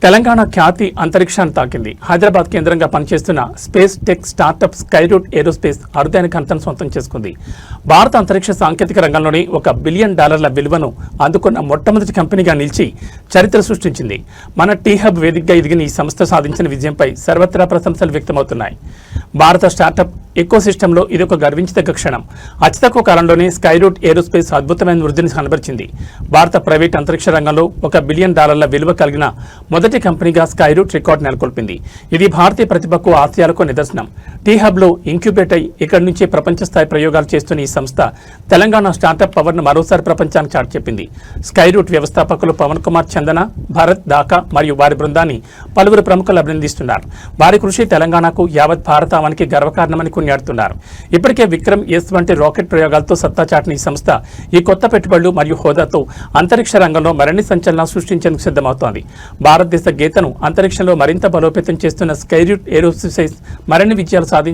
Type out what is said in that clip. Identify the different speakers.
Speaker 1: తెలంగాణ ఖ్యాతి అంతరిక్షాన్ని తాకింది. హైదరాబాద్ కేంద్రంగా పనిచేస్తున్న space tech startup Skyroot aerospace అరుదైన ఘనతను సొంతం చేసుకుంది. భారత అంతరిక్ష సాంకేతిక రంగంలోని $1 బిలియన్ విలువను అందుకున్న మొట్టమొదటి కంపెనీగా నిలిచి చరిత్ర సృష్టించింది. మన టీ-హబ్ వేదికగా ఎదిగిన ఈ సంస్థ సాధించిన విజయంపై సర్వత్రా ప్రశంసలు వ్యక్తమవుతున్నాయి. భారత స్టార్టప్ ఎకోసిస్టంలో ఇదొక గర్వించదగ్గ క్షణం. అతి తక్కువ కాలంలోనే స్కైరూట్ ఏరోస్పేస్ అద్భుతమైన వృద్ధిని కనబరిచింది. భారత ప్రైవేట్ అంతరిక్ష రంగంలో $1 బిలియన్ విలువ కలిగిన మొదటి కంపెనీగా స్కైరూట్ రికార్డు నెలకొల్పింది. ఇది భారతీయ ప్రతిభకు ఆశయాలకు నిదర్శనం. టీ-హబ్లో ఇంక్యుబేట్ అయి ఇక్కడి నుంచే ప్రపంచ స్థాయి ప్రయోగాలు చేస్తున్న ఈ సంస్థ తెలంగాణ స్టార్టప్ పవర్ను మరోసారి ప్రపంచానికి చాటి చెప్పింది. స్కైరూట్ వ్యవస్థాపకులు పవన్ కుమార్ చందన, భరత్ దాకా మరియు వారి బృందాన్ని పలువురు ప్రముఖులు అభినందిస్తున్నారు. వారి కృషి తెలంగాణకు, యావత్ భారతావనికి గర్వకారణమని కొనియాడుతున్నారు. ఇప్పటికే విక్రమ్ ఎస్ వంటి రాకెట్ ప్రయోగాలతో సత్తా చాటిన ఈ సంస్థ ఈ కొత్త పెట్టుబడులు మరియు హోదాతో అంతరిక్ష రంగంలో మరిన్ని సంచలనాలు సృష్టించేందుకు సిద్ధమవుతోంది. భారతదేశ గీతను అంతరిక్షంలో మరింత బలోపేతం చేస్తున్న స్కైరూట్ ఏరోస్పేస్ మరిన్ని విజయాలు సాధించి